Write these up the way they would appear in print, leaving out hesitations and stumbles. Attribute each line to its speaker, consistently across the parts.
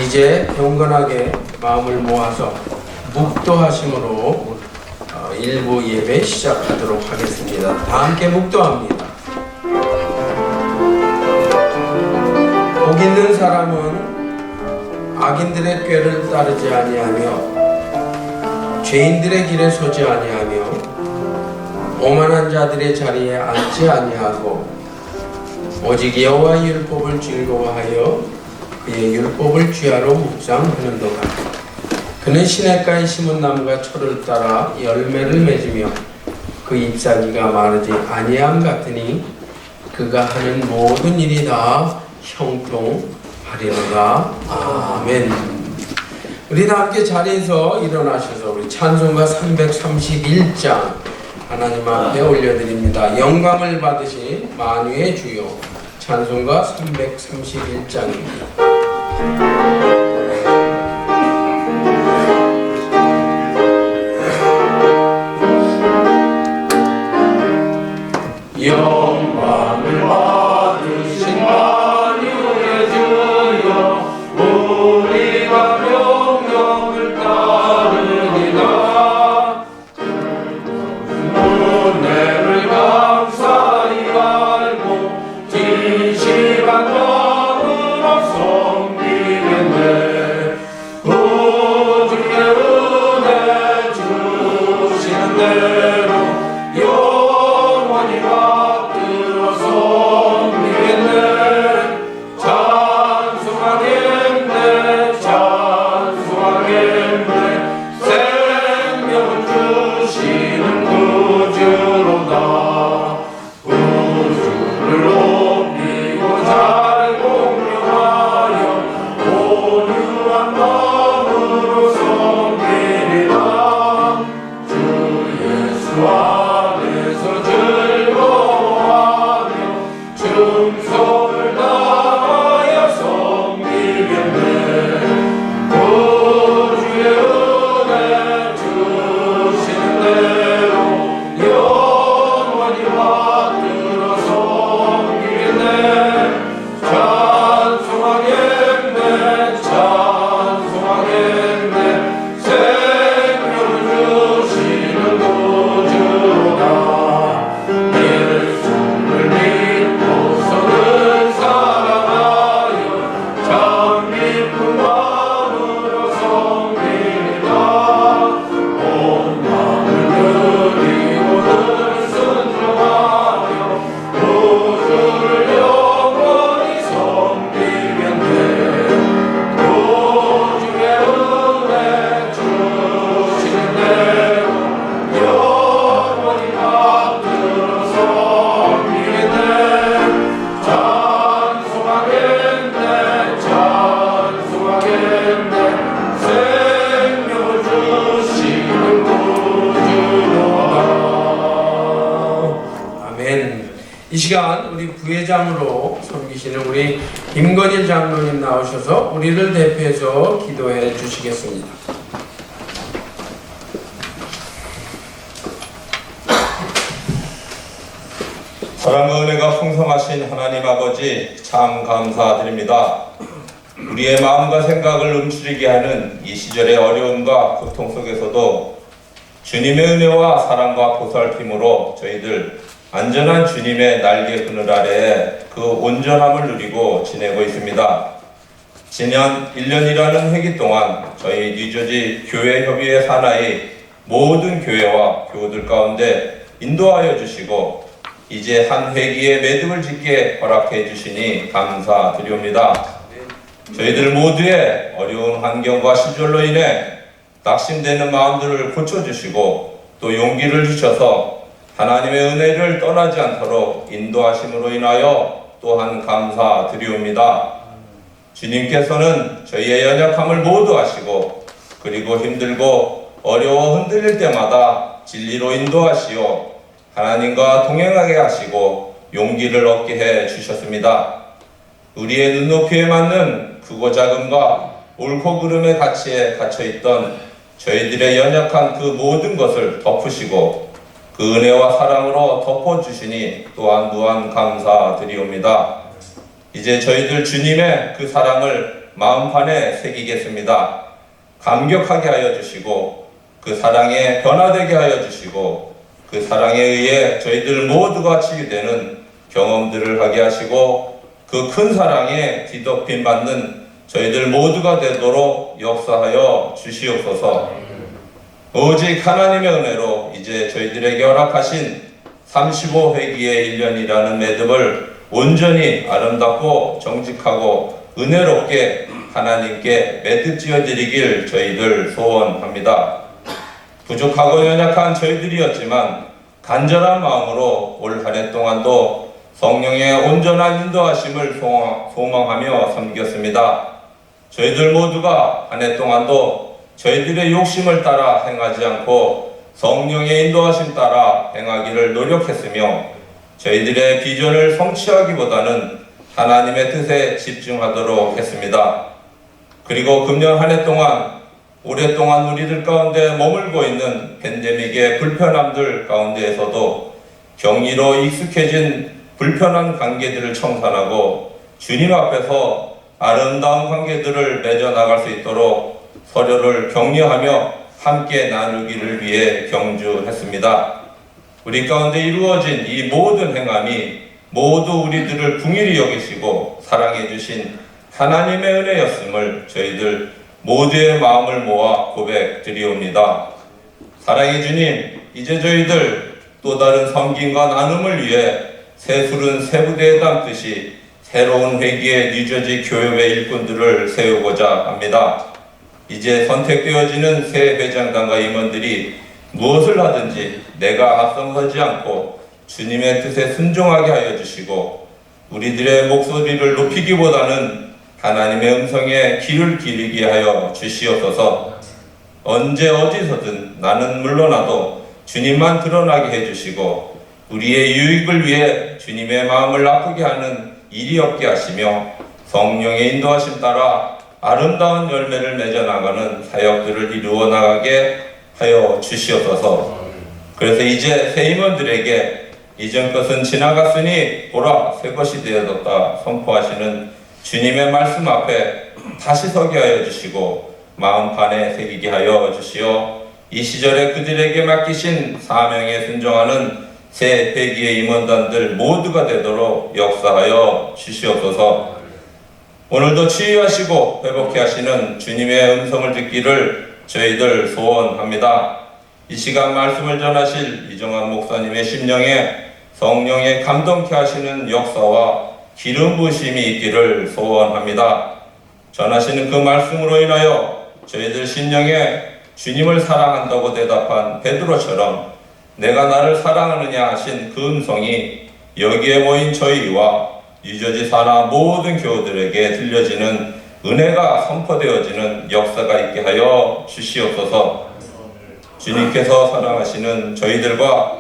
Speaker 1: 이제 경건하게 마음을 모아서 묵도하심으로 일부 예배 시작하도록 하겠습니다. 다 함께 묵도합니다. 복 있는 사람은 악인들의 꾀를 따르지 아니하며 죄인들의 길에 서지 아니하며 오만한 자들의 자리에 앉지 아니하고 오직 여호와의 율법을 즐거워하여 그의 율법을 주야로 묵상하는도다. 그는 시냇가에 심은 나무가 철을 따라 열매를 맺으며 그 잎사귀가 마르지 아니함 같으니 그가 하는 모든 일이 다 형통하리로다. 아멘. 우리 다 함께 자리에서 일어나셔서 우리 찬송가 331장 하나님 앞에 올려드립니다. 영광을 받으신 만유의 주요 찬송가 331장입니다. 영광을 받으신 만유의 주여 우리가 명령을 따르리라. 은혜를 감사히 알고 진실한 마음으로 섬기겠네. 구주의 은혜 주시는 대로 영원히 받들어 섬기겠네. 찬송하겠네. 찬송하겠네. 생명을 주시는 구주로다. 구주를 높이고 잘 공경하여 온유한 마음으로 섬기리라. 주 예수 안에서 즐거워하며 충성을 다하여 섬기겠네. 구주의 은혜 주시는 대로 영원히 받들어 섬기겠네. 찬송하겠네. 찬송하겠네. 생명을 주시는 구주로다. 예수를 믿고서는 사랑하여 참 깊은 마음으로 섬기리라. 온 마음을 드리고 늘 순종하여 구주를 영원히 섬기겠네. 구주의 은혜 주시는 대로 영원히 받들어 섬기겠네. 찬송하겠네. 찬송하겠네. 생명을 주시는 구주로다. 아멘. 이 시간 우리 부회장으로 섬기시는 우리 김건일 장로님 나오셔서 우리를 대표해서 기도해 주시겠습니다.
Speaker 2: 사랑과 은혜가 풍성하신 하나님 아버지 참 감사드립니다. 우리의 마음과 생각을 움츠리게 하는 이 시절의 어려움과 고통 속에서도 주님의 은혜와 사랑과 보살핌으로 저희들 안전한 주님의 날개 그늘 아래에 그 온전함을 누리고 지내고 있습니다. 지난 1년이라는 회기 동안 저희 뉴저지 교회협의회 산하의 모든 교회와 교우들 가운데 인도하여 주시고 이제 한 회기의 매듭을 짓게 허락해 주시니 감사드리옵니다. 저희들 모두의 어려운 환경과 시절로 인해 낙심되는 마음들을 고쳐주시고 또 용기를 주셔서 하나님의 은혜를 떠나지 않도록 인도하심으로 인하여 또한 감사드리옵니다. 주님께서는 저희의 연약함을 모두 아시고 그리고 힘들고 어려워 흔들릴 때마다 진리로 인도하시어 하나님과 동행하게 하시고 용기를 얻게 해 주셨습니다. 우리의 눈높이에 맞는 크고 작음과 옳고 그름의 가치에 갇혀있던 저희들의 연약한 그 모든 것을 덮으시고 그 은혜와 사랑으로 덮어주시니 또한 무한 감사드리옵니다. 이제 저희들 주님의 그 사랑을 마음판에 새기겠습니다. 감격하게 하여 주시고 그 사랑에 변화되게 하여 주시고 그 사랑에 의해 저희들 모두가 치유되는 경험들을 하게 하시고 그 큰 사랑에 뒤덮임 받는 저희들 모두가 되도록 역사하여 주시옵소서. 오직 하나님의 은혜로 이제 저희들에게 허락하신 35회기의 1년이라는 매듭을 온전히 아름답고 정직하고 은혜롭게 하나님께 매듭 지어드리길 저희들 소원합니다. 부족하고 연약한 저희들이었지만 간절한 마음으로 올 한 해 동안도 성령의 온전한 인도하심을 소망하며 섬겼습니다. 저희들 모두가 한 해 동안도 저희들의 욕심을 따라 행하지 않고 성령의 인도하심 따라 행하기를 노력했으며 저희들의 비전을 성취하기보다는 하나님의 뜻에 집중하도록 했습니다. 그리고 금년 한 해 동안 오랫동안 우리들 가운데 머물고 있는 팬데믹의 불편함들 가운데에서도 경의로 익숙해진 불편한 관계들을 청산하고 주님 앞에서 아름다운 관계들을 맺어나갈 수 있도록 서로를 격려하며 함께 나누기를 위해 경주했습니다. 우리 가운데 이루어진 이 모든 행함이 모두 우리들을 긍휼히 여기시고 사랑해 주신 하나님의 은혜였음을 저희들 모두의 마음을 모아 고백드리옵니다. 사랑의 주님, 이제 저희들 또 다른 섬김과 나눔을 위해 새술은 세부대에 담듯이 새로운 회기의 뉴저지 교회의 일꾼들을 세우고자 합니다. 이제 선택되어지는 새 회장단과 임원들이 무엇을 하든지 내가 앞서가지 않고 주님의 뜻에 순종하게 하여 주시고 우리들의 목소리를 높이기보다는 하나님의 음성에 귀를 기울이게 하여 주시옵소서. 언제 어디서든 나는 물러나도 주님만 드러나게 해주시고 우리의 유익을 위해 주님의 마음을 아프게 하는 일이 없게 하시며 성령의 인도하심 따라 아름다운 열매를 맺어나가는 사역들을 이루어 나가게 하여 주시옵소서. 그래서 이제 새 임원들에게 이전 것은 지나갔으니 보라 새 것이 되어졌다 선포하시는 주님의 말씀 앞에 다시 서게 하여 주시고 마음판에 새기게 하여 주시어 이 시절에 그들에게 맡기신 사명에 순종하는 새 회기의 임원단들 모두가 되도록 역사하여 주시옵소서. 오늘도 치유하시고 회복케 하시는 주님의 음성을 듣기를 저희들 소원합니다. 이 시간 말씀을 전하실 이정환 목사님의 심령에 성령의 감동케 하시는 역사와 기름 부으심이 있기를 소원합니다. 전하시는 그 말씀으로 인하여 저희들 심령에 주님을 사랑한다고 대답한 베드로처럼 내가 나를 사랑하느냐 하신 그 음성이 여기에 모인 저희와 뉴저지 산하 모든 교우들에게 들려지는 은혜가 선포되어지는 역사가 있게 하여 주시옵소서. 주님께서 사랑하시는 저희들과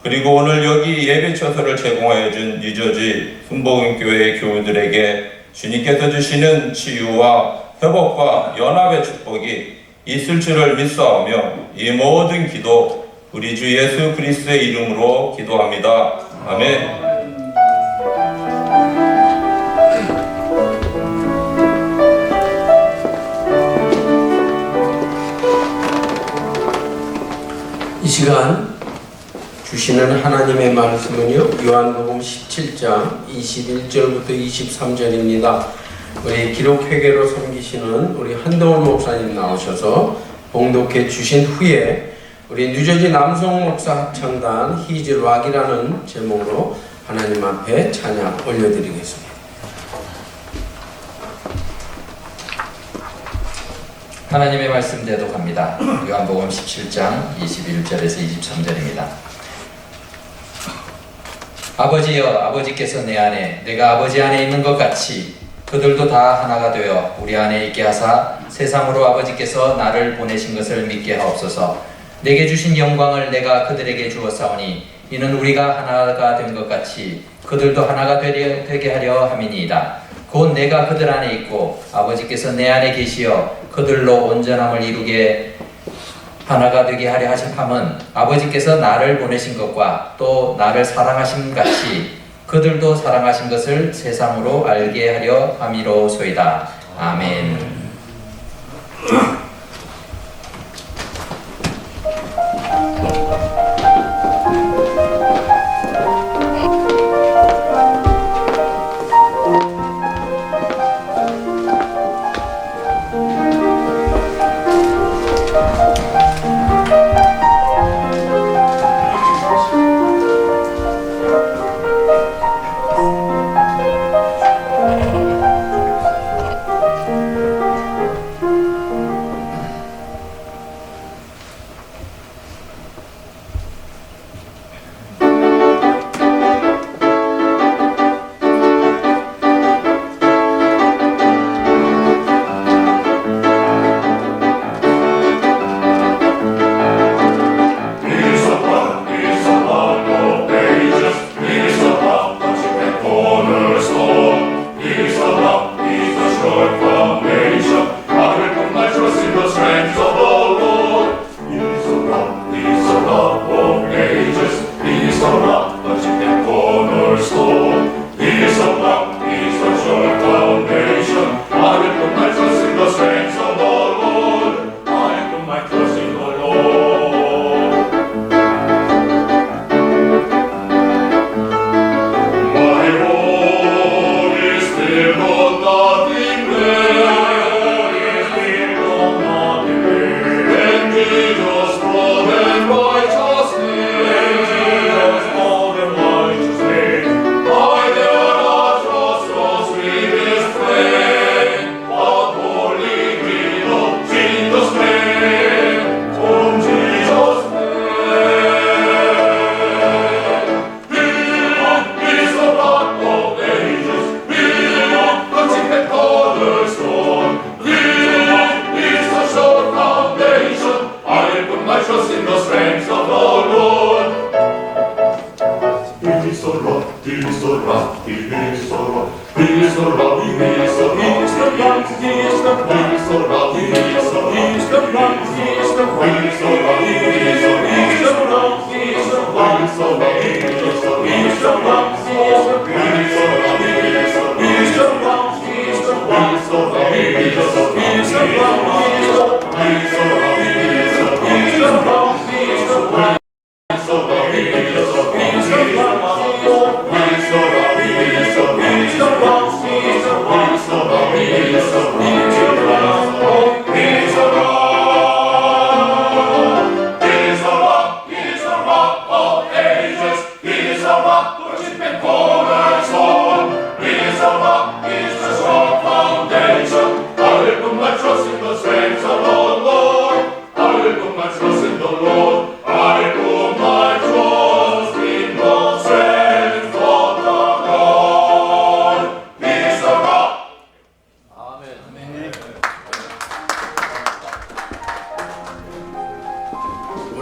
Speaker 2: 그리고 오늘 여기 예배처소를 제공하여 준 뉴저지 순복음교회의 교우들에게 주님께서 주시는 치유와 회복과 연합의 축복이 있을 줄을 믿사오며 이 모든 기도 우리 주 예수 그리스도의 이름으로 기도합니다. 아멘.
Speaker 1: 이 시간 주시는 하나님의 말씀은요, 요한복음 17장 21절부터 23절입니다. 우리 기록회계로 섬기시는 우리 한동훈 목사님 나오셔서 봉독해 주신 후에 우리 뉴저지 남성 목사 합창단 히즈락이라는 제목으로 하나님 앞에 찬양 올려드리겠습니다.
Speaker 3: 하나님의 말씀 대독합니다. 요한복음 17장 21절에서 23절입니다. 아버지여, 아버지께서 내 안에 내가 아버지 안에 있는 것 같이 그들도 다 하나가 되어 우리 안에 있게 하사 세상으로 아버지께서 나를 보내신 것을 믿게 하옵소서. 내게 주신 영광을 내가 그들에게 주었사오니 이는 우리가 하나가 된 것 같이 그들도 하나가 되게 하려 함이니이다. 곧 내가 그들 안에 있고 아버지께서 내 안에 계시어 그들로 온전함을 이루게 하나가 되게 하려 하심은 아버지께서 나를 보내신 것과 또 나를 사랑하심 같이 그들도 사랑하신 것을 세상으로 알게 하려 함이로소이다. 아멘.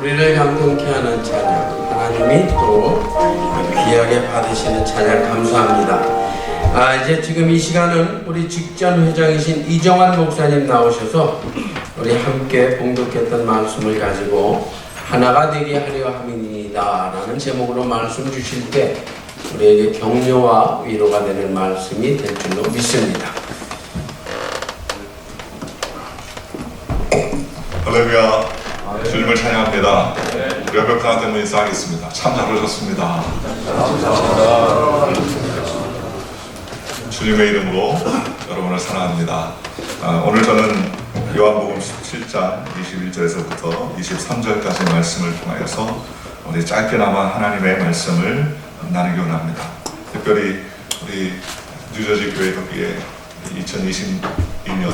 Speaker 1: 우리를 감동케 하는 찬양, 하나님이 또 귀하게 받으시는 찬양 감사합니다. 이제 지금 이 시간은 우리 직전 회장이신 이정환 목사님 나오셔서 우리 함께 봉독했던 말씀을 가지고 하나가 되게 하려 함이니이다 라는 제목으로 말씀 주실 때 우리에게 격려와 위로가 되는 말씀이 될 줄로 믿습니다.
Speaker 4: 할렐루야. 주님을 찬양합니다. 우리 옆에 분한테 인사하겠습니다. 참 잘오셨습니다. 주님의 이름으로 여러분을 사랑합니다. 오늘 저는 요한복음 17장 21절에서부터 23절까지 말씀을 통하여서 우리 짧게나마 하나님의 말씀을 나누기 원합니다. 특별히 우리 뉴저지 교회 협의회 2022년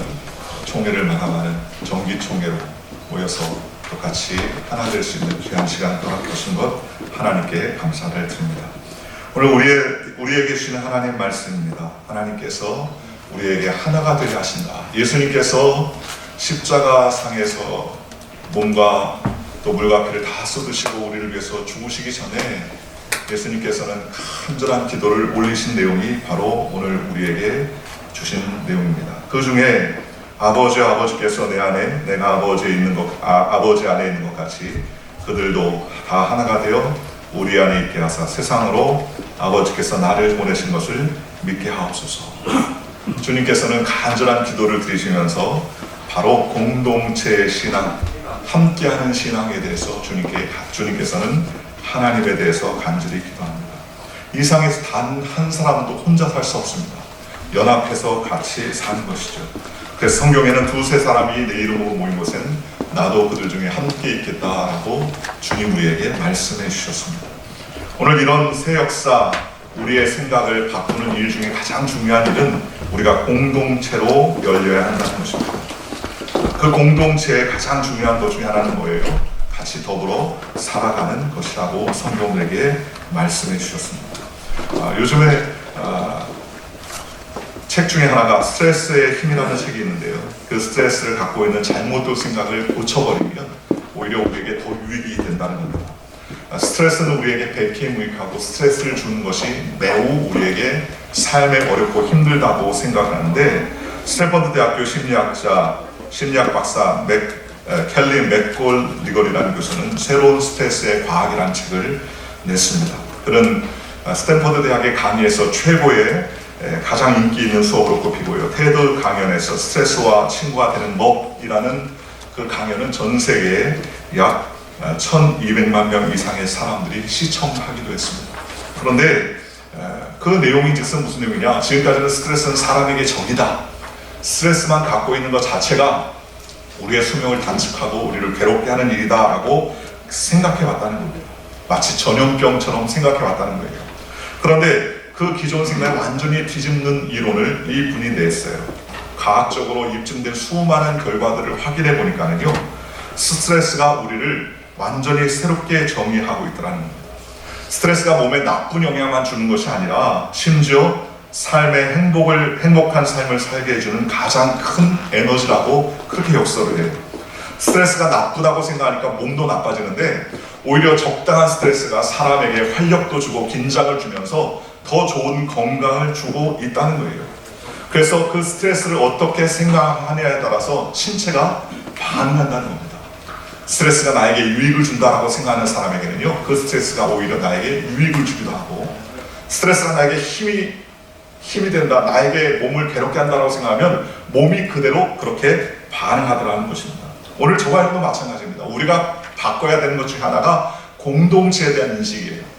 Speaker 4: 총회를 마감하는 정기 총회로 모여서 또 같이 하나 될 수 있는 귀한 시간 허락하신 것 하나님께 감사를 드립니다. 오늘 우리에게 주시는 하나님 말씀입니다. 하나님께서 우리에게 하나가 되게 하신다. 예수님께서 십자가 상에서 몸과 또 물과 피를 다 쏟으시고 우리를 위해서 죽으시기 전에 예수님께서는 간절한 기도를 올리신 내용이 바로 오늘 우리에게 주신 내용입니다. 그 중에 아버지께서 내 안에 내가 아버지 안에 있는 것 같이 그들도 다 하나가 되어 우리 안에 있게 하사 세상으로 아버지께서 나를 보내신 것을 믿게 하옵소서. 주님께서는 간절한 기도를 드리시면서 바로 공동체의 신앙, 함께하는 신앙에 대해서 주님께서는 하나님에 대해서 간절히 기도합니다. 이 세상에서 단 한 사람도 혼자 살 수 없습니다. 연합해서 같이 사는 것이죠. 그래서 성경에는 두세 사람이 내 이름으로 모인 곳엔 나도 그들 중에 함께 있겠다라고 주님 우리에게 말씀해 주셨습니다. 오늘 이런 새 역사, 우리의 생각을 바꾸는 일 중에 가장 중요한 일은 우리가 공동체로 열려야 한다는 것입니다. 그 공동체의 가장 중요한 것 중에 하나는 뭐예요? 같이 더불어 살아가는 것이라고 성경에게 말씀해 주셨습니다. 요즘에 책 중에 하나가 스트레스의 힘이라는 책이 있는데요. 그 스트레스를 갖고 있는 잘못된 생각을 고쳐버리면 오히려 우리에게 더 유익이 된다는 겁니다. 스트레스는 우리에게 백해무익하고 스트레스를 주는 것이 매우 우리에게 삶에 어렵고 힘들다고 생각하는데, 스탠퍼드 대학교 심리학 박사 켈리 맥골리걸이라는 교수는 새로운 스트레스의 과학이라는 책을 냈습니다. 그는 스탠퍼드 대학의 강의에서 최고의 가장 인기 있는 수업으로 꼽히고요. 테드 강연에서 스트레스와 친구가 되는 법이라는 그 강연은 전 세계에 약 1200만 명 이상의 사람들이 시청하기도 했습니다. 그런데 그 내용이 즉슨 무슨 내용이냐? 지금까지는 스트레스는 사람에게 적이다. 스트레스만 갖고 있는 것 자체가 우리의 수명을 단축하고 우리를 괴롭게 하는 일이다 라고 생각해 왔다는 겁니다. 마치 전염병처럼 생각해 왔다는 거예요. 그런데 그 기존 생각을 완전히 뒤집는 이론을 이 분이 냈어요. 과학적으로 입증된 수많은 결과들을 확인해 보니까는요, 스트레스가 우리를 완전히 새롭게 정의하고 있더라는 겁니다. 스트레스가 몸에 나쁜 영향만 주는 것이 아니라 심지어 삶의 행복한 삶을 살게 해주는 가장 큰 에너지라고 그렇게 역설을 해요. 스트레스가 나쁘다고 생각하니까 몸도 나빠지는데, 오히려 적당한 스트레스가 사람에게 활력도 주고 긴장을 주면서 더 좋은 건강을 주고 있다는 거예요. 그래서 그 스트레스를 어떻게 생각하느냐에 따라서 신체가 반응한다는 겁니다. 스트레스가 나에게 유익을 준다라고 생각하는 사람에게는요, 그 스트레스가 오히려 나에게 유익을 주기도 하고, 스트레스가 나에게 힘이 된다, 나에게 몸을 괴롭게 한다고 생각하면 몸이 그대로 그렇게 반응하더라는 것입니다. 오늘 저와 여러분도 마찬가지입니다. 우리가 바꿔야 되는 것 중에 하나가 공동체에 대한 인식이에요.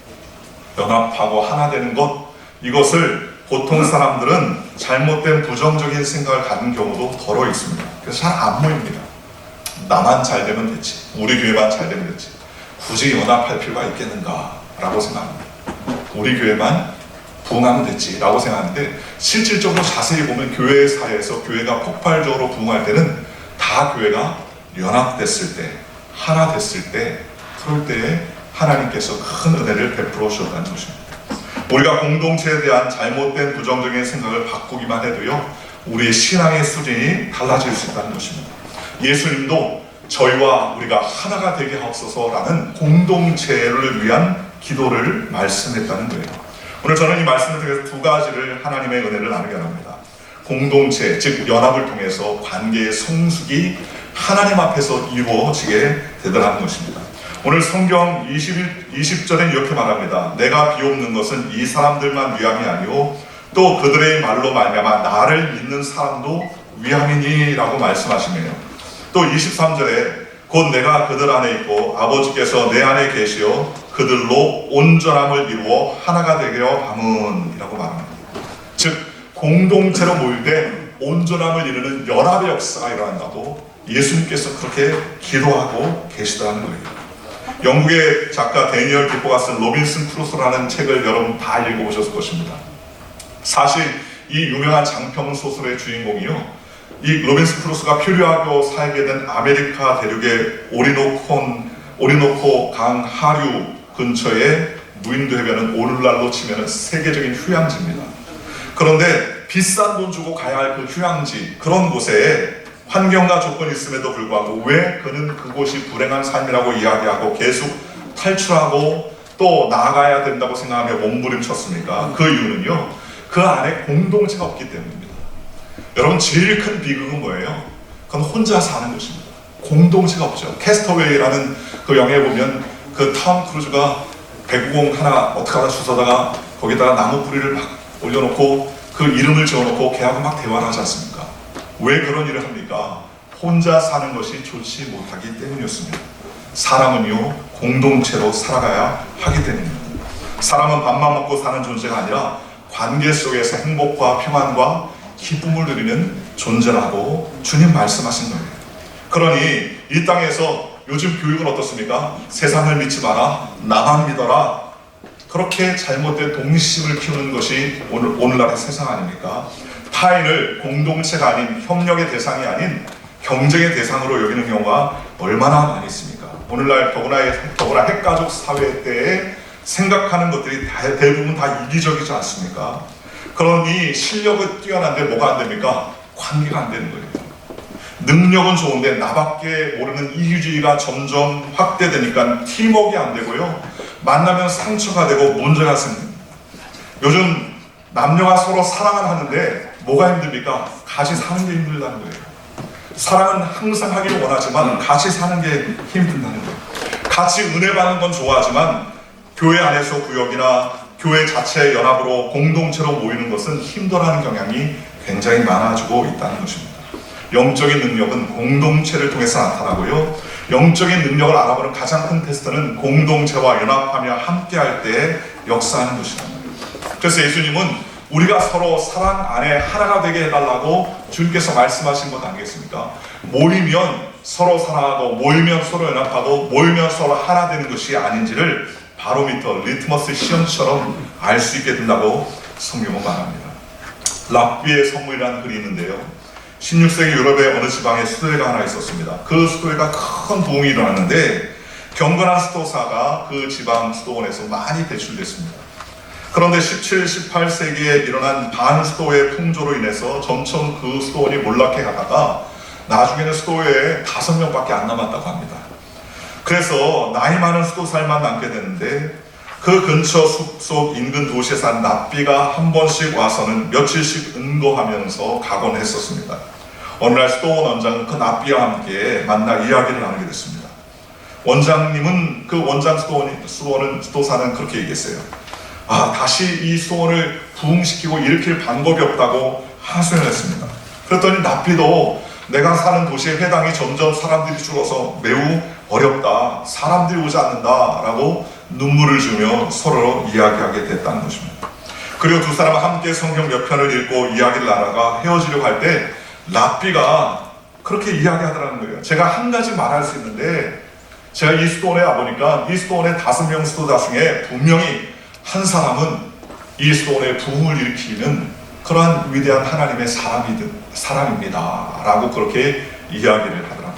Speaker 4: 연합하고 하나 되는 것, 이것을 보통 사람들은 잘못된 부정적인 생각을 갖는 경우도 더러 있습니다. 그래서 잘 안 모입니다. 나만 잘 되면 됐지, 우리 교회만 잘 되면 됐지, 굳이 연합할 필요가 있겠는가 라고 생각합니다. 우리 교회만 부흥하면 됐지 라고 생각하는데, 실질적으로 자세히 보면 교회 사회에서 교회가 폭발적으로 부흥할 때는 다 교회가 연합됐을 때, 하나 됐을 때, 그럴 때에 하나님께서 큰 은혜를 베풀어 주셨다는 것입니다. 우리가 공동체에 대한 잘못된 부정적인 생각을 바꾸기만 해도요, 우리의 신앙의 수준이 달라질 수 있다는 것입니다. 예수님도 저희와 우리가 하나가 되게 하옵소서라는 공동체를 위한 기도를 말씀했다는 거예요. 오늘 저는 이 말씀을 통해서 두 가지를 하나님의 은혜를 나누게 합니다. 공동체, 즉 연합을 통해서 관계의 성숙이 하나님 앞에서 이루어지게 되더라는 것입니다. 오늘 성경 20절에 이렇게 말합니다. 내가 비옵는 것은 이 사람들만 위함이 아니오 또 그들의 말로 말미암아 나를 믿는 사람도 위함이니 라고 말씀하시네요. 또 23절에 곧 내가 그들 안에 있고 아버지께서 내 안에 계시어 그들로 온전함을 이루어 하나가 되게 함은 이라고 말합니다. 즉 공동체로 모일 때 온전함을 이루는 연합의 역사가 일어난다고 예수님께서 그렇게 기도하고 계시다는 거예요. 영국의 작가 데니얼 디포가 쓴 로빈슨 크루소라는 책을 여러분 다 읽어보셨을 것입니다. 사실 이 유명한 장편 소설의 주인공이요, 이 로빈슨 크루소가 표류하고 살게 된 아메리카 대륙의 오리노코 강 하류 근처의 무인도 해변은 오늘날로 치면 세계적인 휴양지입니다. 그런데 비싼 돈 주고 가야 할 그 휴양지, 그런 곳에 환경과 조건이 있음에도 불구하고 왜 그는 그곳이 불행한 삶이라고 이야기하고 계속 탈출하고 또 나아가야 된다고 생각하며 몸부림쳤습니까? 그 이유는요, 그 안에 공동체가 없기 때문입니다. 여러분, 제일 큰 비극은 뭐예요? 그건 혼자 사는 것입니다. 공동체가 없죠. 캐스터웨이라는 그 영화에 보면 그 톰 크루즈가 배구공 하나 어떻게 하다 주워다가 거기다가 나무 뿌리를 막 올려놓고 그 이름을 지어놓고 걔하고 막 대화를 하지 않습니까? 왜 그런 일을 합니까? 혼자 사는 것이 좋지 못하기 때문이었습니다. 사람은요, 공동체로 살아가야 하기 때문입니다. 사람은 밥만 먹고 사는 존재가 아니라 관계 속에서 행복과 평안과 기쁨을 누리는 존재라고 주님 말씀하신 거예요. 그러니 이 땅에서 요즘 교육은 어떻습니까? 세상을 믿지 마라, 나만 믿어라. 그렇게 잘못된 동심을 키우는 것이 오늘날의 세상 아닙니까? 타인을 공동체가 아닌 협력의 대상이 아닌 경쟁의 대상으로 여기는 경우가 얼마나 많이 있습니까? 오늘날 더구나 핵가족 사회 때에 생각하는 것들이 대부분 다 이기적이지 않습니까? 그러니 실력은 뛰어난데 뭐가 안 됩니까? 관계가 안 되는 거예요. 능력은 좋은데 나밖에 모르는 이기주의가 점점 확대되니까 팀워크가 안 되고요. 만나면 상처가 되고 문제가 생깁니다. 요즘 남녀가 서로 사랑을 하는데 뭐가 힘듭니까? 같이 사는 게 힘들다는 거예요. 사랑은 항상 하기를 원하지만 같이 사는 게 힘든다는 거예요. 같이 은혜 받는 건 좋아하지만 교회 안에서 구역이나 교회 자체의 연합으로 공동체로 모이는 것은 힘들어하는 경향이 굉장히 많아지고 있다는 것입니다. 영적인 능력은 공동체를 통해서 나타나고요. 영적인 능력을 알아보는 가장 큰 테스트는 공동체와 연합하며 함께할 때 역사하는 것이란 말이에요. 그래서 예수님은 우리가 서로 사랑 안에 하나가 되게 해달라고 주님께서 말씀하신 것 아니겠습니까? 모이면 서로 사랑하고 모이면 서로 연합하고 모이면 서로 하나 되는 것이 아닌지를 바로미터, 리트머스 시험처럼 알 수 있게 된다고 성경은 말합니다. 랍비의 선물이라는 글이 있는데요. 16세기 유럽의 어느 지방에 수도회가 하나 있었습니다. 그 수도회가 큰 부흥이 일어났는데 경건한 수도사가 그 지방 수도원에서 많이 배출됐습니다. 그런데 17, 18세기에 일어난 반수도의 풍조로 인해서 점점 그 수도원이 몰락해 가다가 나중에는 수도회에 5명밖에 안 남았다고 합니다. 그래서 나이 많은 수도살만 남게 되는데 그 근처 숲속 인근 도시에 산 랍비가 한 번씩 와서는 며칠씩 은거하면서 가곤 했었습니다. 어느 날 수도원 원장은 그 랍비와 함께 만나 이야기를 나누게 됐습니다. 원장님은 그 원장 수도사는 그렇게 얘기했어요. 다시 이 수도원을 부흥시키고 일으킬 방법이 없다고 하소연을 했습니다. 그랬더니 랍비도 내가 사는 도시의 회당이 점점 사람들이 줄어서 매우 어렵다, 사람들이 오지 않는다라고 눈물을 주며 서로 이야기하게 됐다는 것입니다. 그리고 두 사람은 함께 성경 몇 편을 읽고 이야기를 나누다가 헤어지려고 할 때 랍비가 그렇게 이야기하더라는 거예요. 제가 한 가지 말할 수 있는데 제가 이 수도원에 와보니까 이 수도원의 5명 수도자 중에 분명히 한 사람은 이 수도원의 부흥을 일으키는 그러한 위대한 하나님의 사람입니다 라고 그렇게 이야기를 하더라고요.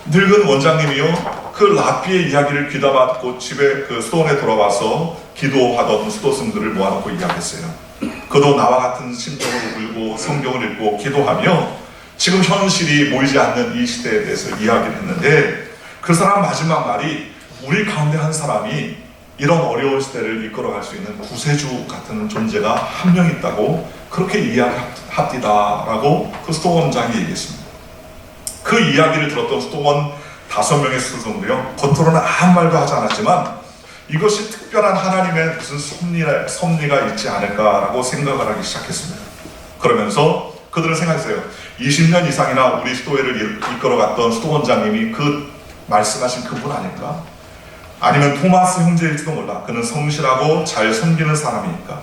Speaker 4: 늙은 원장님이요, 그 랍비의 이야기를 귀담아듣고 집에 그 수도원에 돌아와서 기도하던 수도승들을 모아놓고 이야기했어요. 그도 나와 같은 심정으로 울고 성경을 읽고 기도하며 지금 현실이 보이지 않는 이 시대에 대해서 이야기를 했는데 그 사람 마지막 말이 우리 가운데 한 사람이 이런 어려운 시대를 이끌어갈 수 있는 구세주 같은 존재가 한 명 있다고 그렇게 이야기합디다라고 그 수도원장이 얘기했습니다. 그 이야기를 들었던 수도원 5명의 수도원도요, 겉으로는 아무 말도 하지 않았지만 이것이 특별한 하나님의 무슨 섭리가 있지 않을까라고 생각을 하기 시작했습니다. 그러면서 그들은 생각했어요. 20년 이상이나 우리 수도회를 이끌어갔던 수도원장님이 그 말씀하신 그분 아닐까? 아니면 토마스 형제일지도 몰라. 그는 성실하고 잘 섬기는 사람이니까.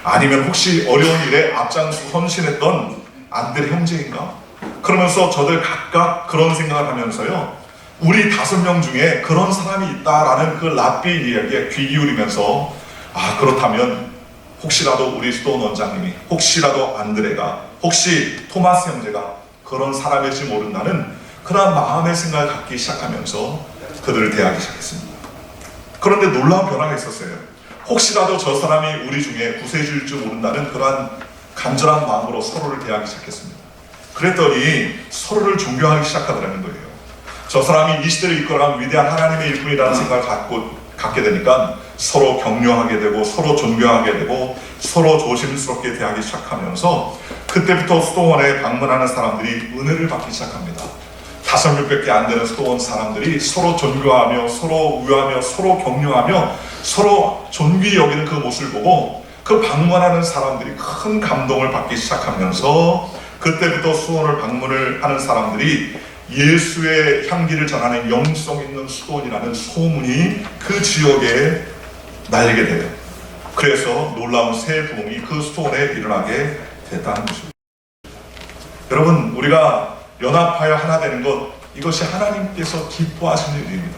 Speaker 4: 아니면 혹시 어려운 일에 앞장서 헌신했던 안드레 형제인가? 그러면서 저들 각각 그런 생각을 하면서요, 우리 5명 중에 그런 사람이 있다라는 그 랍비의 이야기에 귀 기울이면서 그렇다면 혹시라도 우리 수도원 원장님이, 혹시라도 안드레가, 혹시 토마스 형제가 그런 사람일지 모른다는 그런 마음의 생각을 갖기 시작하면서 그들을 대하기 시작했습니다. 그런데 놀라운 변화가 있었어요. 혹시라도 저 사람이 우리 중에 구세주일 줄 모른다는 그러한 간절한 마음으로 서로를 대하기 시작했습니다. 그랬더니 서로를 존경하기 시작하더라는 거예요. 저 사람이 이 시대를 이끌어간 위대한 하나님의 일꾼이라는 생각을 갖게 되니까 서로 격려하게 되고 서로 존경하게 되고 서로 조심스럽게 대하기 시작하면서 그때부터 수도원에 방문하는 사람들이 은혜를 받기 시작합니다. 5-600개 안 되는 수도원 사람들이 서로 존경하며 서로 우애하며 서로 격려하며 서로 존귀히 여기는 그 모습을 보고 그 방문하는 사람들이 큰 감동을 받기 시작하면서 그때부터 수원을 방문을 하는 사람들이 예수의 향기를 전하는 영성 있는 수도원이라는 소문이 그 지역에 날리게 돼요. 그래서 놀라운 새 부흥이 그 수도원에 일어나게 됐다는 것입니다. 여러분, 우리가 연합하여 하나 되는 것, 이것이 하나님께서 기뻐하시는 일입니다.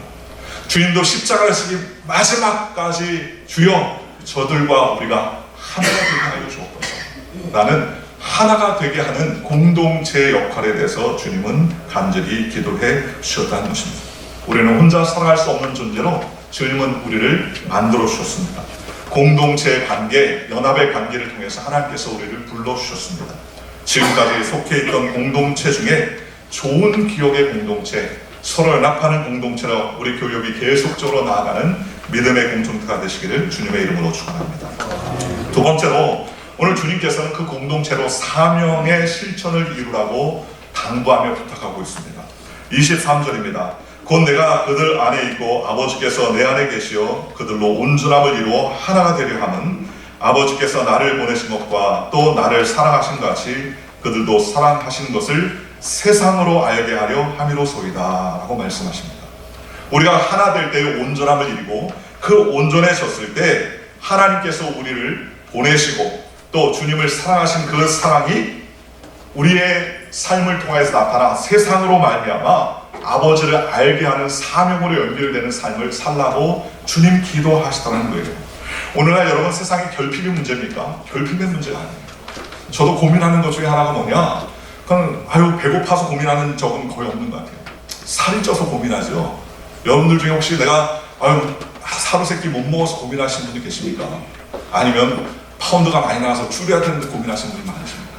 Speaker 4: 주님도 십자가를 지기 마지막까지 주여 저들과 우리가 하나가 되게 하여 주옵소서. 나는 하나가 되게 하는 공동체 역할에 대해서 주님은 간절히 기도해 주셨다는 것입니다. 우리는 혼자 살아갈 수 없는 존재로 주님은 우리를 만들어 주셨습니다. 공동체의 관계, 연합의 관계를 통해서 하나님께서 우리를 불러주셨습니다. 지금까지 속해 있던 공동체 중에 좋은 기억의 공동체, 서로 연합하는 공동체로 우리 교육이 계속적으로 나아가는 믿음의 공동체가 되시기를 주님의 이름으로 축원합니다. 두 번째로 오늘 주님께서는 그 공동체로 사명의 실천을 이루라고 당부하며 부탁하고 있습니다. 23절입니다. 곧 내가 그들 안에 있고 아버지께서 내 안에 계시어 그들로 온전함을 이루어 하나가 되려 함은 아버지께서 나를 보내신 것과 또 나를 사랑하신 같이 그들도 사랑하신 것을 세상으로 알게 하려 함이로소이다 라고 말씀하십니다. 우리가 하나 될 때의 온전함을 이루고 그 온전해졌을 때 하나님께서 우리를 보내시고 또 주님을 사랑하신 그 사랑이 우리의 삶을 통해서 나타나 세상으로 말미암아 아버지를 알게 하는 사명으로 연결되는 삶을 살라고 주님 기도하시다는 거예요. 오늘날 여러분, 세상이 결핍이 문제입니까? 결핍의 문제가 아니에요. 저도 고민하는 것 중에 하나가 뭐냐, 그냥 배고파서 고민하는 적은 거의 없는 것 같아요. 살이 쪄서 고민하죠. 여러분들 중에 혹시 내가 하루 세끼 못 먹어서 고민하시는 분이 계십니까? 아니면 파운드가 많이 나와서 줄여야 되는데 고민하시는 분이 많으십니까?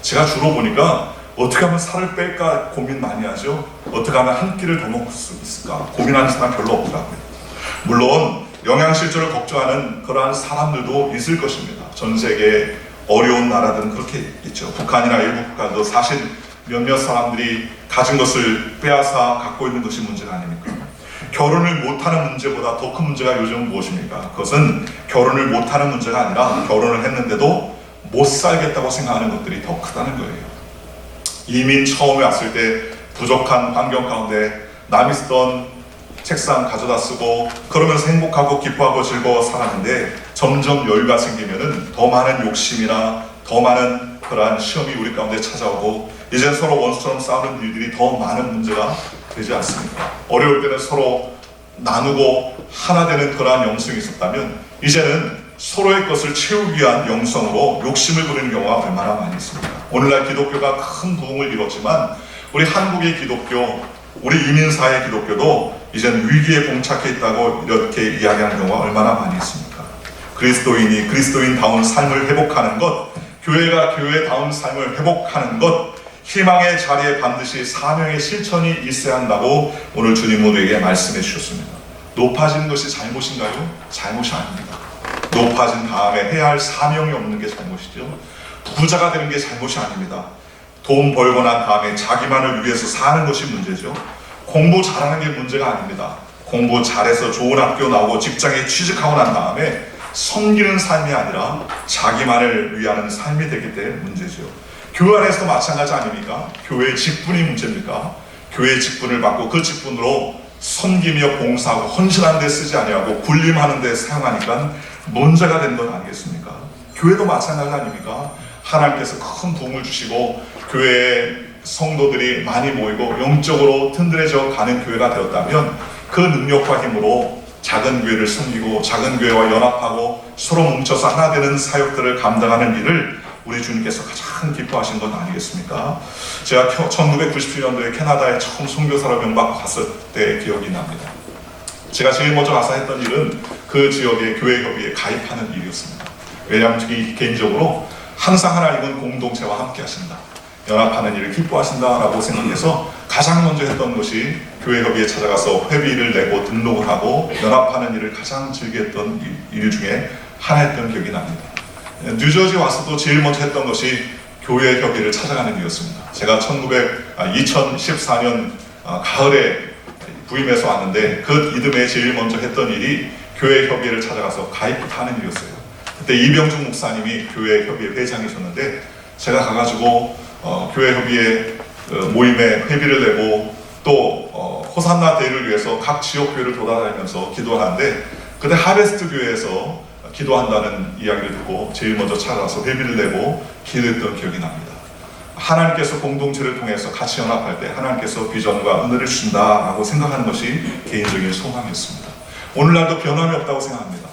Speaker 4: 제가 주로 보니까 어떻게 하면 살을 뺄까 고민 많이 하죠. 어떻게 하면 한 끼를 더 먹을 수 있을까 고민하는 사람 별로 없더라고요. 물론 영양실조를 걱정하는 그러한 사람들도 있을 것입니다. 전 세계 어려운 나라들은 그렇게 있죠. 북한이나 일부 국가도 사실 몇몇 사람들이 가진 것을 빼앗아 갖고 있는 것이 문제가 아닙니까? 결혼을 못하는 문제보다 더 큰 문제가 요즘은 무엇입니까? 그것은 결혼을 못하는 문제가 아니라 결혼을 했는데도 못 살겠다고 생각하는 것들이 더 크다는 거예요. 이민 처음에 왔을 때 부족한 환경 가운데 남이 쓰던 책상 가져다 쓰고 그러면서 행복하고 기뻐하고 즐거워 살았는데 점점 여유가 생기면은 더 많은 욕심이나 더 많은 그러한 시험이 우리 가운데 찾아오고 이제 서로 원수처럼 싸우는 일들이 더 많은 문제가 되지 않습니까? 어려울 때는 서로 나누고 하나 되는 그러한 영성이 있었다면 이제는 서로의 것을 채우기 위한 영성으로 욕심을 부리는 경우가 얼마나 많이 있습니까? 오늘날 기독교가 큰 부흥을 이뤘지만 우리 한국의 기독교, 우리 이민사의 기독교도 이제는 위기에 봉착해 있다고 이렇게 이야기하는 경우가 얼마나 많이 있습니까? 그리스도인이 그리스도인다운 삶을 회복하는 것, 교회가 교회다운 삶을 회복하는 것, 희망의 자리에 반드시 사명의 실천이 있어야 한다고 오늘 주님 모두에게 말씀해 주셨습니다. 높아진 것이 잘못인가요? 잘못이 아닙니다. 높아진 다음에 해야 할 사명이 없는 게 잘못이죠. 부자가 되는 게 잘못이 아닙니다. 돈 벌고 난 다음에 자기만을 위해서 사는 것이 문제죠. 공부 잘하는 게 문제가 아닙니다. 공부 잘해서 좋은 학교 나오고 직장에 취직하고 난 다음에 섬기는 삶이 아니라 자기만을 위하는 삶이 되기 때문에 문제죠. 교회 안에서도 마찬가지 아닙니까? 교회의 직분이 문제입니까? 교회의 직분을 받고 그 직분으로 섬기며 봉사하고 헌신하는 데 쓰지 아니하고 군림하는 데 사용하니까 문제가 된 건 아니겠습니까? 교회도 마찬가지 아닙니까? 하나님께서 큰 부흥을 주시고 교회에 성도들이 많이 모이고 영적으로 튼튼해져 가는 교회가 되었다면 그 능력과 힘으로 작은 교회를 섬기고 작은 교회와 연합하고 서로 뭉쳐서 하나 되는 사역들을 감당하는 일을 우리 주님께서 가장 기뻐하신 건 아니겠습니까? 제가 1997년도에 캐나다에 처음 선교사로 명받고 갔을 때 기억이 납니다. 제가 제일 먼저 가서 했던 일은 그 지역의 교회 협의회에 가입하는 일이었습니다. 왜냐하면 개인적으로 항상 하나님은 공동체와 함께 하신다, 연합하는 일을 기뻐하신다라고 생각해서 가장 먼저 했던 것이 교회 협의회에 찾아가서 회비를 내고 등록을 하고 연합하는 일을 가장 즐겼던 일 중에 하나였던 기억이 납니다. 뉴저지 와서도 제일 먼저 했던 것이 교회 협의회를 찾아가는 일이었습니다. 제가 2014년 가을에 부임해서 왔는데 그 이듬해 제일 먼저 했던 일이 교회 협의회를 찾아가서 가입부터 하는 일이었어요. 그때 이병중 목사님이 교회 협의회 회장이셨는데 제가 가가지고 교회 협의회 모임에 회비를 내고 또 호산나 대회를 위해서 각 지역 교회를 돌아다니면서 기도하는데 그때 하베스트 교회에서 기도한다는 이야기를 듣고 제일 먼저 찾아가서 회비를 내고 기도했던 기억이 납니다. 하나님께서 공동체를 통해서 같이 연합할 때 하나님께서 비전과 은혜를 주신다라고 생각하는 것이 개인적인 소망이었습니다. 오늘날도 변함이 없다고 생각합니다.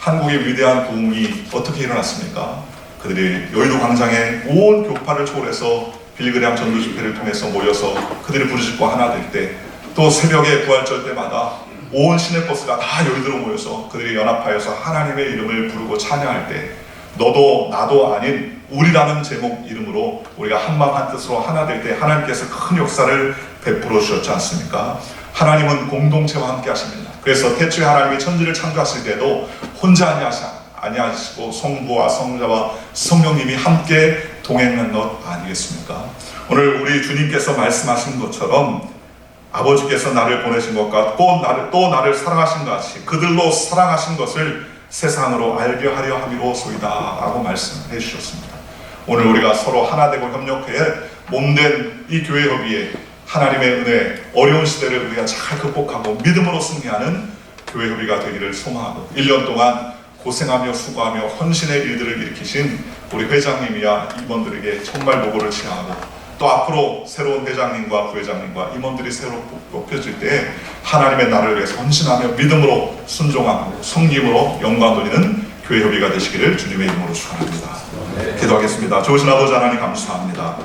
Speaker 4: 한국의 위대한 부흥이 어떻게 일어났습니까? 그들이 여의도 광장에 온 교파를 초월해서 빌그램 전도 집회를 통해서 모여서 그들이 부르짖고 하나 될 때, 또 새벽에 부활절 때마다 온 시내버스가 다 여의도로 모여서 그들이 연합하여서 하나님의 이름을 부르고 찬양할 때, 너도 나도 아닌 우리라는 제목 이름으로 우리가 한마음 한뜻으로 하나 될 때 하나님께서 큰 역사를 베풀어 주셨지 않습니까? 하나님은 공동체와 함께 하십니다. 그래서 태초에 하나님이 천지를 창조하실 때도 혼자 아니하시고 성부와 성자와 성령님이 함께 동행한 것 아니겠습니까? 오늘 우리 주님께서 말씀하신 것처럼 아버지께서 나를 보내신 것 같고 또 나를 사랑하신 것 같이 그들로 사랑하신 것을 세상으로 알게 하려 함이로소이다 라고 말씀해 주셨습니다. 오늘 우리가 서로 하나 되고 협력해 몸된 이 교회 협의에 하나님의 은혜, 어려운 시대를 우리가 잘 극복하고 믿음으로 승리하는 교회 협의가 되기를 소망하고 1년 동안 고생하며 수고하며 헌신의 일들을 일으키신 우리 회장님이야 임원들에게 정말 노고를 칭하고 또 앞으로 새로운 회장님과 부회장님과 임원들이 새로 뽑혀질 때 하나님의 나라를 위해서 헌신하며 믿음으로 순종하고 성김으로 영광 돌리는 교회 협의가 되시기를 주님의 이름으로 축원합니다. 기도하겠습니다. 좋으신 아버지 하나님 감사합니다.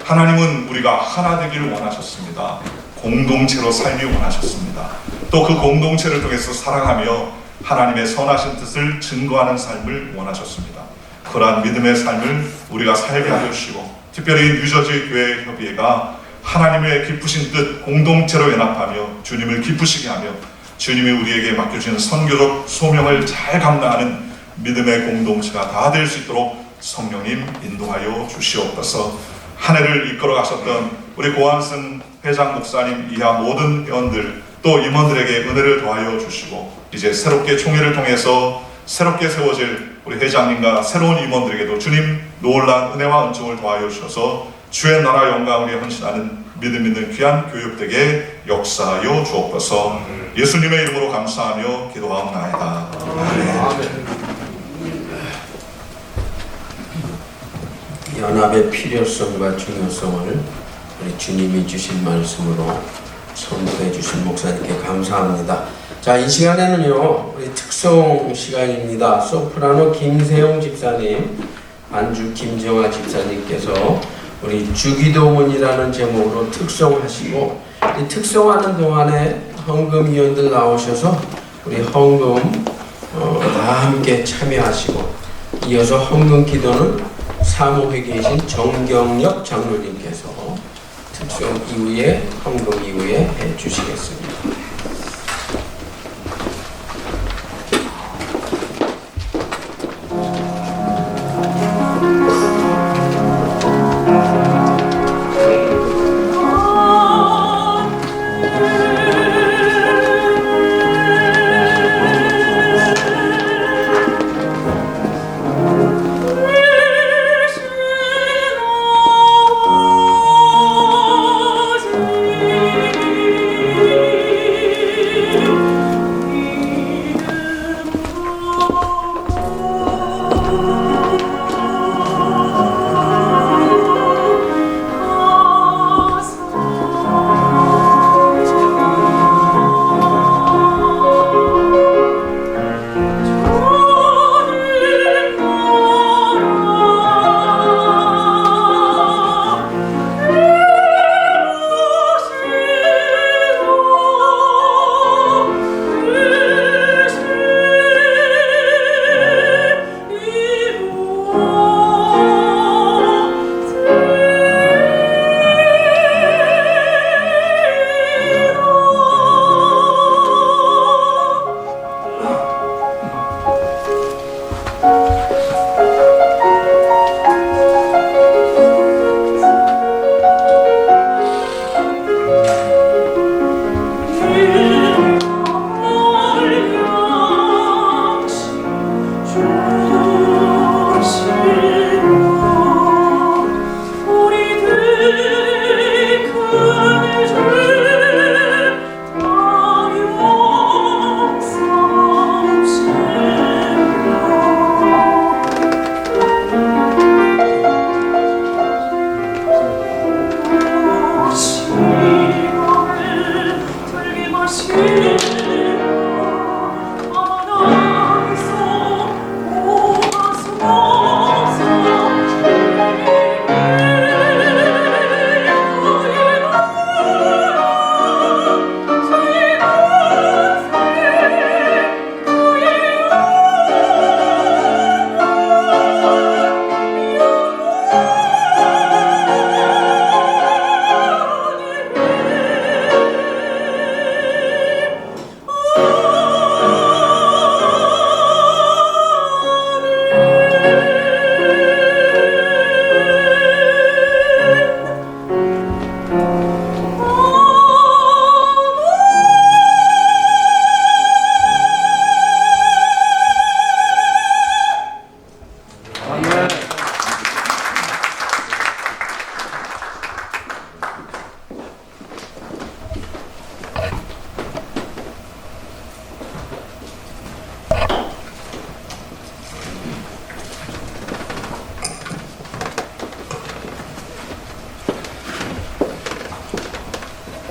Speaker 4: 하나님은 우리가 하나 되기를 원하셨습니다. 공동체로 살기 원하셨습니다. 또 그 공동체를 통해서 사랑하며 하나님의 선하신 뜻을 증거하는 삶을 원하셨습니다. 그러한 믿음의 삶을 우리가 살게 하여 주시고 특별히 뉴저지 교회 협의회가 하나님의 기쁘신 뜻 공동체로 연합하며 주님을 기쁘시게 하며 주님이 우리에게 맡겨주신 선교적 소명을 잘 감당하는 믿음의 공동체가 다 될 수 있도록 성령님 인도하여 주시옵소서. 한 해를 이끌어 가셨던 우리 고한승 회장 목사님 이하 모든 회원들 또 임원들에게 은혜를 더하여 주시고 이제 새롭게 총회를 통해서 새롭게 세워질 우리 회장님과 새로운 임원들에게도 주님 놀라운 은혜와 은총을 더하여 주셔서 주의 나라 영광을 위해 헌신하는 믿음 있는 귀한 교육되게 역사하여 주옵소서. 예수님의 이름으로 감사하며 기도하옵나이다. 아멘.
Speaker 1: 연합의 필요성과 중요성을 우리 주님이 주신 말씀으로 선포해 주신 목사님께 감사합니다. 자, 이 시간에는요 우리 특송 시간입니다. 소프라노 김세용 집사님, 반주 김정아 집사님께서 우리 주기도문이라는 제목으로 특송하시고 이 특송하는 동안에 헌금위원들 나오셔서 우리 헌금 다 함께 참여하시고 이어서 헌금 기도는 사무회에 계신 정경력 장로님께서 특송 이후에 헌금 이후에 해주시겠습니다.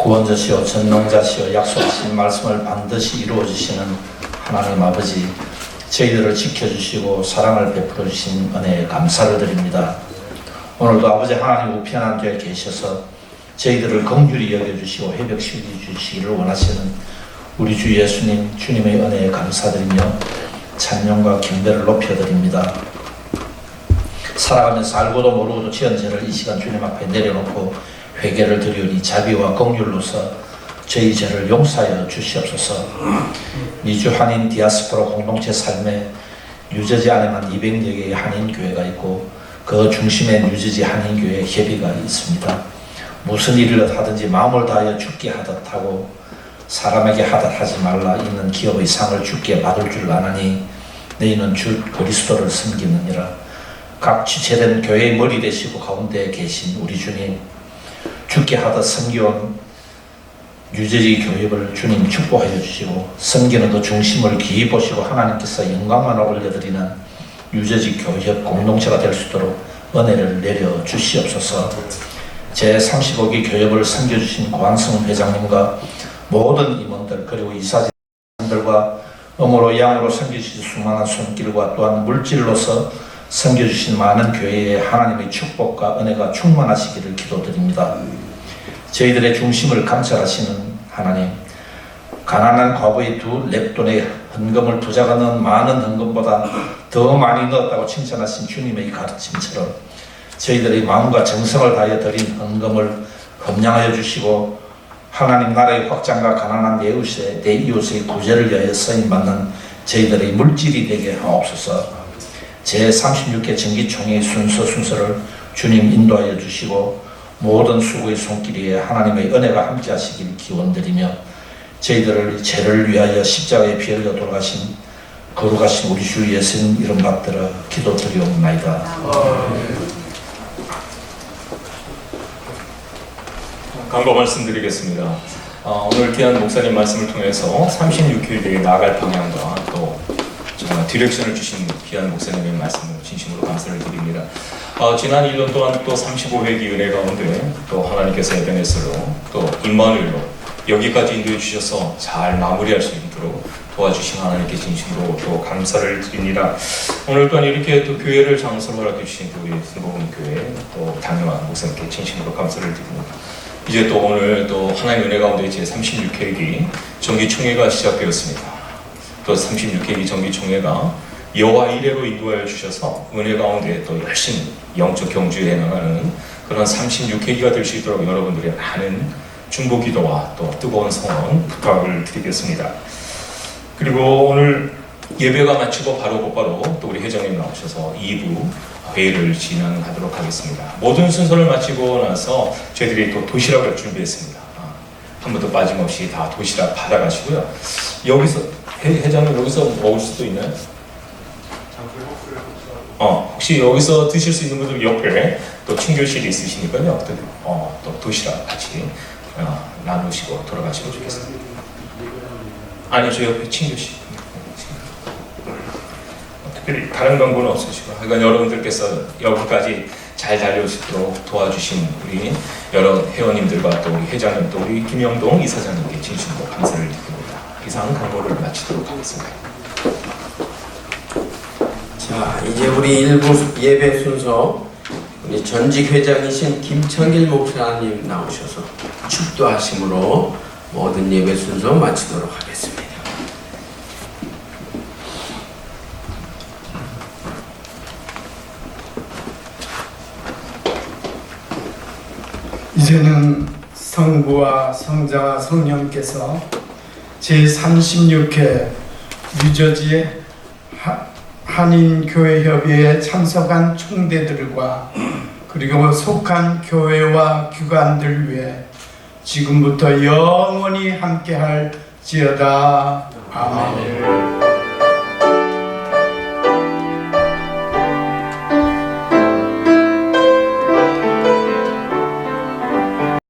Speaker 5: 구원자시오 전능자시오 약속하신 말씀을 반드시 이루어 주시는 하나님 아버지, 저희들을 지켜주시고 사랑을 베풀어 주신 은혜에 감사를 드립니다. 오늘도 아버지 하나님 우편한 데에 계셔서 저희들을 긍휼히 여겨주시고 회복시켜 주시기를 원하시는 우리 주 예수님, 주님의 은혜에 감사드리며 찬양과 경배를 높여드립니다. 살아가면서 알고도 모르고도 지은 죄를 이 시간 주님 앞에 내려놓고 회개를 드리오니 자비와 긍휼로서 저희 죄를 용서하여 주시옵소서. 미주 한인 디아스포라 공동체 삶에 뉴저지 안에만 200여 개의 한인교회가 있고 그 중심에 뉴저지 한인교회 협의가 있습니다. 무슨 일을 하든지 마음을 다하여 주께 하듯 하고 사람에게 하듯 하지 말라. 있는 기업의 상을 주께 받을 줄 아나니 너희는 주 그리스도를 섬기느니라. 각 지체된 교회의 머리 되시고 가운데 계신 우리 주님, 주께 하듯 섬겨온 뉴저지 교회를 주님 축복하여 주시고 섬기는 그 중심을 기히 보시고 하나님께서 영광만을 올려드리는 뉴저지 교회협 공동체가 될 수 있도록 은혜를 내려 주시옵소서. 제35기 교협을 섬겨주신 고한성 회장님과 모든 임원들 그리고 이사진들과 음으로 양으로 섬겨주신 수많은 손길과 또한 물질로서 섬겨주신 많은 교회에 하나님의 축복과 은혜가 충만하시기를 기도드립니다. 저희들의 중심을 감찰하시는 하나님, 가난한 과부의 2렙돈의 헌금을 부자가 넣은 많은 헌금보다 더 많이 넣었다고 칭찬하신 주님의 가르침처럼 저희들의 마음과 정성을 다하여 드린 헌금을 함량하여 주시고 하나님 나라의 확장과 가난한 내 이웃의 구제를 위하여 쓰임받는 저희들의 물질이 되게 하옵소서. 제36회 정기총회의 순서를 주님 인도하여 주시고 모든 수고의 손길 위에 하나님의 은혜가 함께 하시길 기원드리며 저희들을 죄를 위하여 십자가에 피 흘려 돌아가신 거룩하신 우리 주 예수님 이름 받들어 기도드리옵나이다.
Speaker 6: 간구 말씀드리겠습니다. 오늘 귀한 목사님 말씀을 통해서 36교회에 나아갈 방향과 또 디렉션을 주신 귀한 목사님의 말씀을 진심으로 감사를 드립니다. 지난 1년 동안 또 35회기 은혜 가운데 또 하나님께서 에베네스로 또 임마누엘로 여기까지 인도해 주셔서 잘 마무리할 수 있도록 도와주신 하나님께 진심으로 또 감사를 드립니다. 오늘 또한 이렇게 또 교회를 장소로 허락해 주신 우리 순복음교회 또 당연한 목사님께 진심으로 감사를 드립니다. 이제 또 오늘 또 하나님의 은혜 가운데 제 36회기 정기총회가 시작되었습니다. 또 36회기 정기총회가 여호와 이레로 인도하여 주셔서 은혜 가운데 또 열심히 영적 경주에 나가는 그런 36회기가 될 수 있도록 여러분들의 많은 중보 기도와 또 뜨거운 성원 부탁을 드리겠습니다. 그리고 오늘 예배가 마치고 곧바로 또 우리 회장님 나오셔서 2부 회의를 진행하도록 하겠습니다. 모든 순서를 마치고 나서 저희들이 또 도시락을 준비했습니다. 한 번도 빠짐없이 다 도시락 받아가시고요. 여기서 회장님 여기서 먹을 수도 있나요? 혹시 여기서 드실 수 있는 분들 옆에 또 친교실이 있으시니까요. 또 도시락 같이 나누시고 돌아가시면 좋겠습니다. 아니, 저 옆에 친교실. 특별히 다른 광고는 없으시고, 그러니까 여러분들께서 여기까지 잘 달려오시도록 도와주신 우리 여러 회원님들과 또 우리 회장님, 또 우리 김영동 이사장님께 진심으로 감사를 드립니다. 이상 광고를 마치도록 하겠습니다.
Speaker 1: 자, 이제 우리 1부 예배 순서 우리 전직 회장이신 김창길 목사님 나오셔서 축도하심으로 모든 예배 순서 마치도록 하겠습니다.
Speaker 7: 이제는 성부와 성자와 성령께서 제36회 뉴저지 한인교회협의회에 참석한 총대들과 그리고 속한 교회와 기관들 위해 지금부터 영원히 함께할지어다. 아멘.